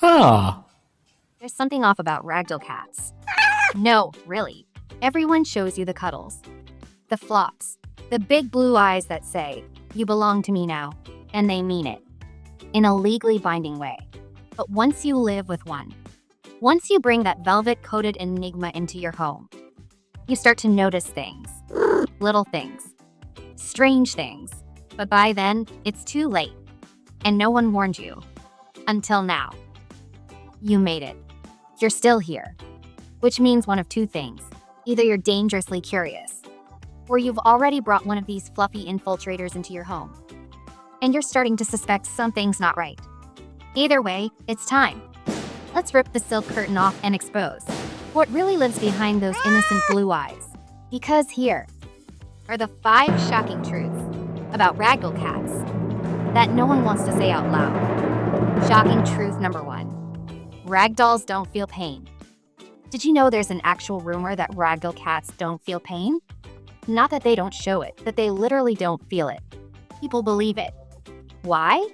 Ah, There's something off about ragdoll cats. No, really. Everyone shows you the cuddles, the flops, the big blue eyes that say, "You belong to me now," and they mean it, in a legally binding way. But once you live with one, once you bring that velvet-coated enigma into your home, you start to notice things, little things, strange things. But by then, it's too late, and no one warned you. Until now. You made it. You're still here, which means one of two things. Either you're dangerously curious, or you've already brought one of these fluffy infiltrators into your home, and you're starting to suspect something's not right. Either way, it's time. Let's rip the silk curtain off and expose what really lives behind those innocent blue eyes. Because here are the 5 shocking truths about ragdoll cats that no one wants to say out loud. Shocking truth number 1. Ragdolls don't feel pain. Did you know there's an actual rumor that ragdoll cats don't feel pain? Not that they don't show it, that they literally don't feel it. People believe it. Why?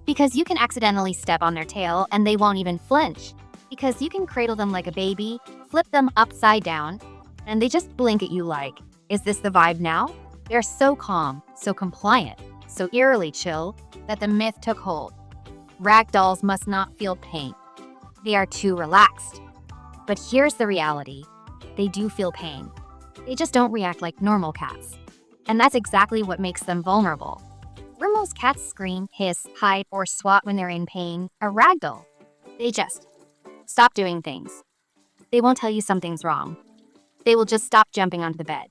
Because you can accidentally step on their tail and they won't even flinch. Because you can cradle them like a baby, flip them upside down, and they just blink at you like, "Is this the vibe now?" They're so calm, so compliant, so eerily chill that the myth took hold. Ragdolls must not feel pain. They are too relaxed. But here's the reality. They do feel pain. They just don't react like normal cats. And that's exactly what makes them vulnerable. Where most cats scream, hiss, hide, or swat when they're in pain, a ragdoll, they just stop doing things. They won't tell you something's wrong. They will just stop jumping onto the bed.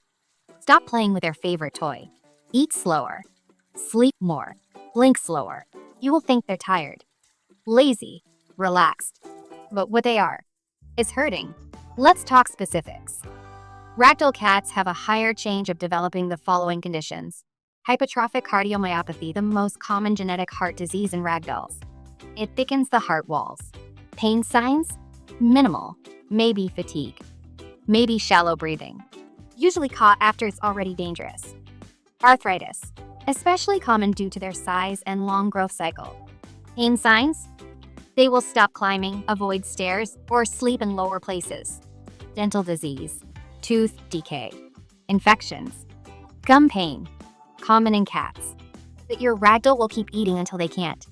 Stop playing with their favorite toy. Eat slower. Sleep more. Blink slower. You will think they're tired, lazy, relaxed. But what they are is hurting. Let's talk specifics. Ragdoll cats have a higher chance of developing the following conditions. Hypertrophic cardiomyopathy, the most common genetic heart disease in ragdolls. It thickens the heart walls. Pain signs? Minimal. Maybe fatigue. Maybe shallow breathing. Usually caught after it's already dangerous. Arthritis, especially common due to their size and long growth cycle. Pain signs? They will stop climbing, avoid stairs, or sleep in lower places. Dental disease, tooth decay, infections, gum pain, common in cats. But your ragdoll will keep eating until they can't.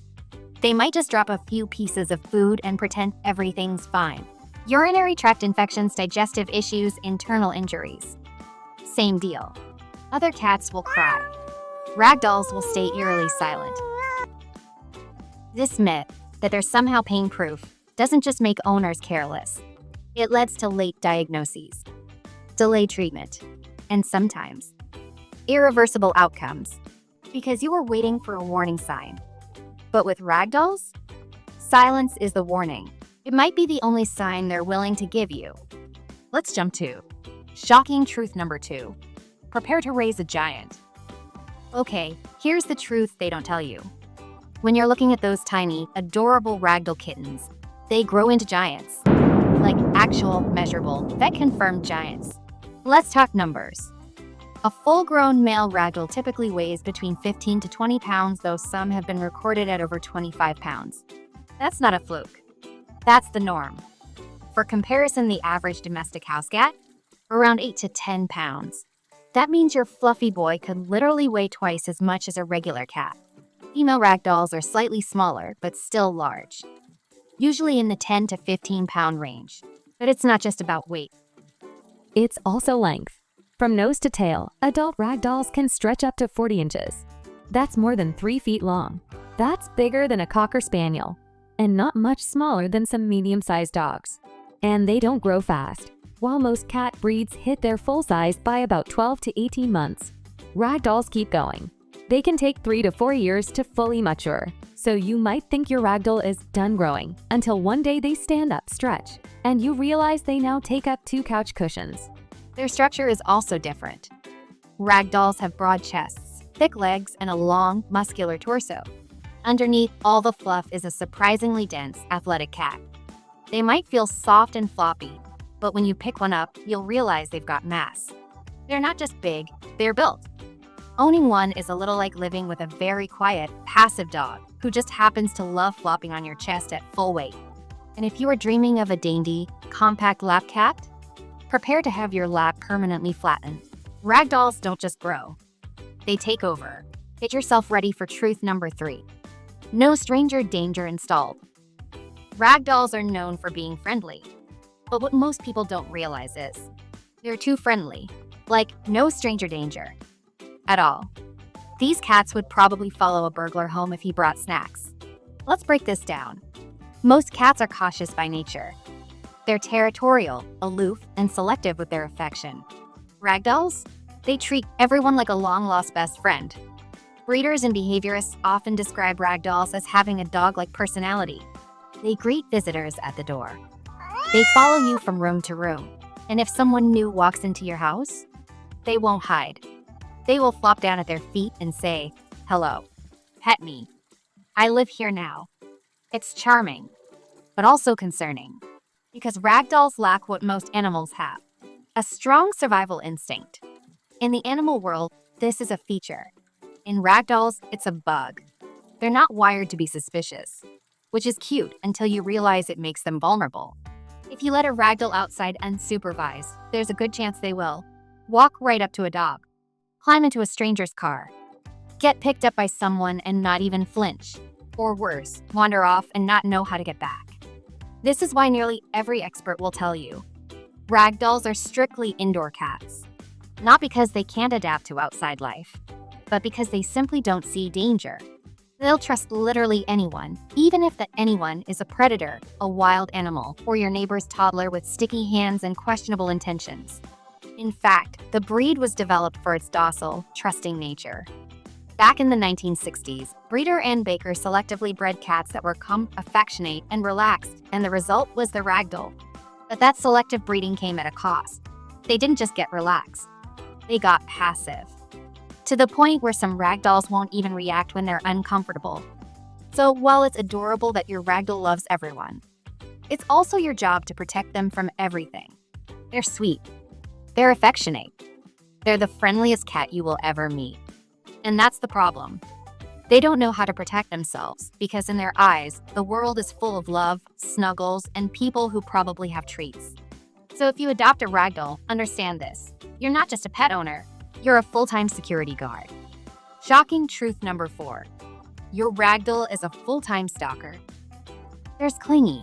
They might just drop a few pieces of food and pretend everything's fine. Urinary tract infections, digestive issues, internal injuries. Same deal. Other cats will cry. Ragdolls will stay eerily silent. This myth that they're somehow pain-proof doesn't just make owners careless. It leads to late diagnoses, delayed treatment, and sometimes irreversible outcomes because you were waiting for a warning sign. But with ragdolls, silence is the warning. It might be the only sign they're willing to give you. Let's jump to shocking truth number 2. Prepare to raise a giant. Okay, here's the truth they don't tell you. When you're looking at those tiny, adorable ragdoll kittens, they grow into giants. Like actual, measurable, vet-confirmed giants. Let's talk numbers. A full-grown male ragdoll typically weighs between 15 to 20 pounds, though some have been recorded at over 25 pounds. That's not a fluke. That's the norm. For comparison, the average domestic house cat, around 8 to 10 pounds. That means your fluffy boy could literally weigh twice as much as a regular cat. Female ragdolls are slightly smaller, but still large, usually in the 10 to 15 pound range. But it's not just about weight. It's also length. From nose to tail, adult ragdolls can stretch up to 40 inches. That's more than 3 feet long. That's bigger than a Cocker Spaniel, and not much smaller than some medium-sized dogs. And they don't grow fast. While most cat breeds hit their full size by about 12 to 18 months, ragdolls keep going. They can take 3 to 4 years to fully mature. So you might think your ragdoll is done growing until one day they stand up, stretch, and you realize they now take up 2 couch cushions. Their structure is also different. Ragdolls have broad chests, thick legs, and a long, muscular torso. Underneath all the fluff is a surprisingly dense, athletic cat. They might feel soft and floppy, but when you pick one up, you'll realize they've got mass. They're not just big, they're built. Owning one is a little like living with a very quiet, passive dog who just happens to love flopping on your chest at full weight. And if you are dreaming of a dainty, compact lap cat, prepare to have your lap permanently flattened. Ragdolls don't just grow, they take over. Get yourself ready for truth number 3. No stranger danger installed. Ragdolls are known for being friendly, but what most people don't realize is they're too friendly, like no stranger danger at all. These cats would probably follow a burglar home if he brought snacks. Let's break this down. Most cats are cautious by nature. They're territorial, aloof, and selective with their affection. Ragdolls? They treat everyone like a long-lost best friend. Breeders and behaviorists often describe ragdolls as having a dog-like personality. They greet visitors at the door. They follow you from room to room. And if someone new walks into your house, they won't hide. They will flop down at their feet and say, "Hello, pet me. I live here now." It's charming, but also concerning, because ragdolls lack what most animals have: a strong survival instinct. In the animal world, this is a feature. In ragdolls, it's a bug. They're not wired to be suspicious, which is cute until you realize it makes them vulnerable. If you let a ragdoll outside unsupervised, there's a good chance they will walk right up to a dog, climb into a stranger's car, get picked up by someone and not even flinch, or worse, wander off and not know how to get back. This is why nearly every expert will tell you ragdolls are strictly indoor cats, not because they can't adapt to outside life, but because they simply don't see danger. They'll trust literally anyone, even if that anyone is a predator, a wild animal, or your neighbor's toddler with sticky hands and questionable intentions. In fact, the breed was developed for its docile, trusting nature. Back in the 1960s, breeder Ann Baker selectively bred cats that were calm, affectionate, and relaxed, and the result was the ragdoll. But that selective breeding came at a cost. They didn't just get relaxed, they got passive. To the point where some ragdolls won't even react when they're uncomfortable. So while it's adorable that your ragdoll loves everyone, it's also your job to protect them from everything. They're sweet. They're affectionate. They're the friendliest cat you will ever meet. And that's the problem. They don't know how to protect themselves because in their eyes, the world is full of love, snuggles, and people who probably have treats. So if you adopt a ragdoll, understand this. You're not just a pet owner. You're a full-time security guard. Shocking truth number 4. Your ragdoll is a full-time stalker. There's Clingy,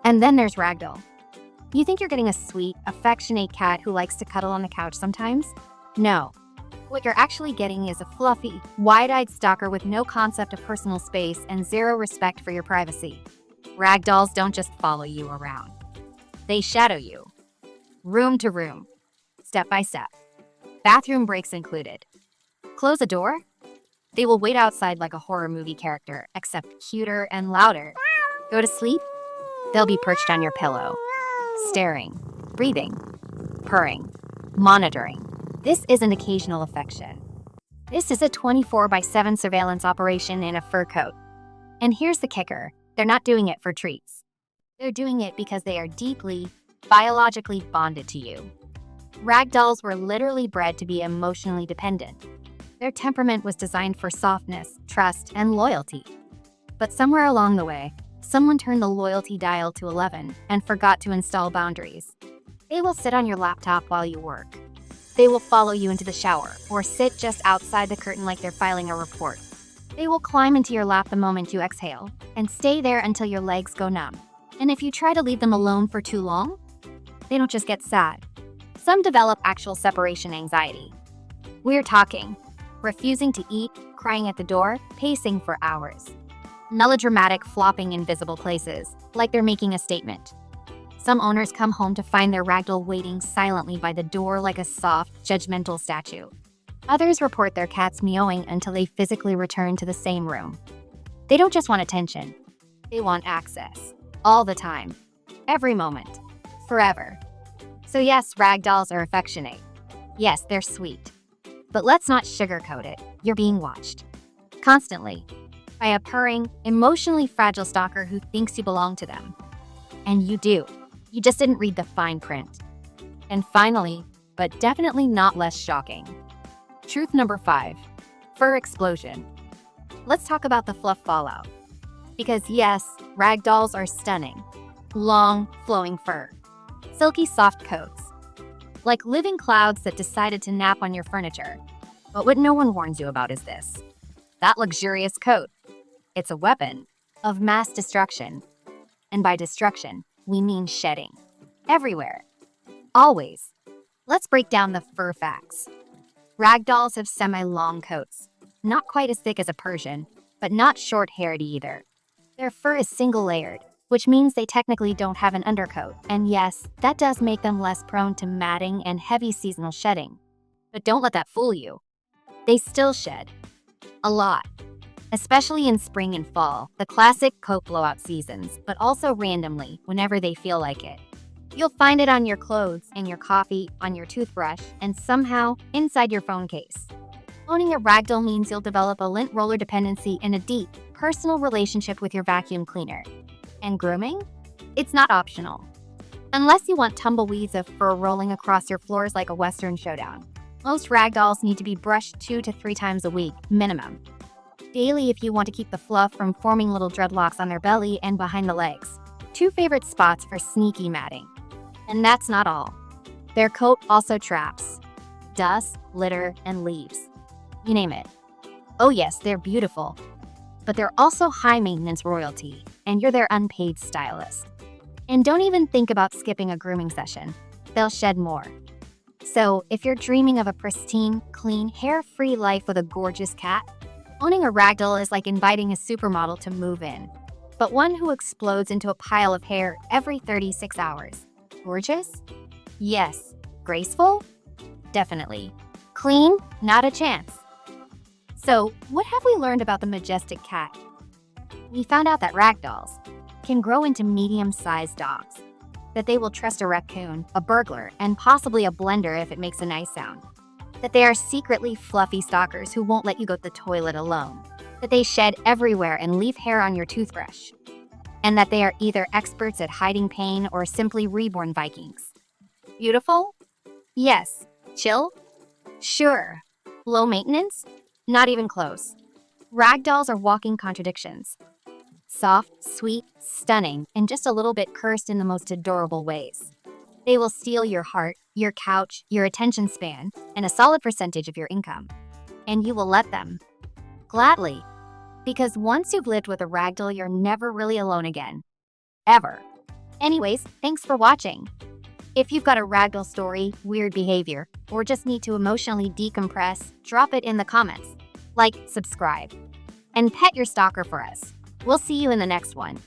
and then there's Ragdoll. You think you're getting a sweet, affectionate cat who likes to cuddle on the couch sometimes? No. What you're actually getting is a fluffy, wide-eyed stalker with no concept of personal space and zero respect for your privacy. Ragdolls don't just follow you around. They shadow you. Room to room. Step by step. Bathroom breaks included. Close a door? They will wait outside like a horror movie character, except cuter and louder. Go to sleep? They'll be perched on your pillow, staring, breathing, purring, monitoring. This isn't occasional affection. This is a 24/7 surveillance operation in a fur coat. And here's the kicker. They're not doing it for treats. They're doing it because they are deeply, biologically bonded to you. Ragdolls were literally bred to be emotionally dependent. Their temperament was designed for softness, trust, and loyalty. But somewhere along the way, someone turned the loyalty dial to 11 and forgot to install boundaries. They will sit on your laptop while you work. They will follow you into the shower or sit just outside the curtain like they're filing a report. They will climb into your lap the moment you exhale and stay there until your legs go numb. And if you try to leave them alone for too long, they don't just get sad. Some develop actual separation anxiety. We're talking refusing to eat, crying at the door, pacing for hours. Melodramatic flopping in visible places, like they're making a statement. Some owners come home to find their ragdoll waiting silently by the door like a soft, judgmental statue. Others report their cats meowing until they physically return to the same room. They don't just want attention. They want access. All the time. Every moment. Forever. So yes, ragdolls are affectionate. Yes, they're sweet. But let's not sugarcoat it. You're being watched. Constantly. By a purring, emotionally fragile stalker who thinks you belong to them. And you do. You just didn't read the fine print. And finally, but definitely not less shocking, truth number 5. Fur explosion. Let's talk about the fluff fallout. Because yes, ragdolls are stunning. long, flowing fur. Silky, soft coats. Like living clouds that decided to nap on your furniture. But what no one warns you about is this. That luxurious coat. It's a weapon of mass destruction. And by destruction, we mean shedding. Everywhere. Always. Let's break down the fur facts. Ragdolls have semi-long coats. Not quite as thick as a Persian, but not short-haired either. Their fur is single-layered, which means they technically don't have an undercoat. And yes, that does make them less prone to matting and heavy seasonal shedding. But don't let that fool you. They still shed. A lot. Especially in spring and fall, the classic coat blowout seasons, but also randomly, whenever they feel like it. You'll find it on your clothes, in your coffee, on your toothbrush, and somehow inside your phone case. Owning a ragdoll means you'll develop a lint roller dependency and a deep, personal relationship with your vacuum cleaner. And grooming? It's not optional. Unless you want tumbleweeds of fur rolling across your floors like a Western showdown. Most ragdolls need to be brushed 2 to 3 times a week, minimum. Daily if you want to keep the fluff from forming little dreadlocks on their belly and behind the legs. 2 favorite spots for sneaky matting. And that's not all. Their coat also traps dust, litter, and leaves. You name it. Oh yes, they're beautiful. But they're also high-maintenance royalty, and you're their unpaid stylist. And don't even think about skipping a grooming session. They'll shed more. So, if you're dreaming of a pristine, clean, hair-free life with a gorgeous cat, owning a ragdoll is like inviting a supermodel to move in, but one who explodes into a pile of hair every 36 hours. Gorgeous? Yes. Graceful? Definitely. Clean? Not a chance. So, what have we learned about the majestic cat? We found out that ragdolls can grow into medium-sized dogs, that they will trust a raccoon, a burglar, and possibly a blender if it makes a nice sound, that they are secretly fluffy stalkers who won't let you go to the toilet alone, that they shed everywhere and leave hair on your toothbrush, and that they are either experts at hiding pain or simply reborn Vikings. Beautiful? Yes. Chill? Sure. Low maintenance? Not even close. Ragdolls are walking contradictions. Soft, sweet, stunning, and just a little bit cursed in the most adorable ways. They will steal your heart, your couch, your attention span, and a solid percentage of your income. And you will let them. Gladly. Because once you've lived with a ragdoll, you're never really alone again. Ever. Anyways, thanks for watching. If you've got a ragdoll story, weird behavior, or just need to emotionally decompress, drop it in the comments. Like, subscribe, and pet your stalker for us. We'll see you in the next one.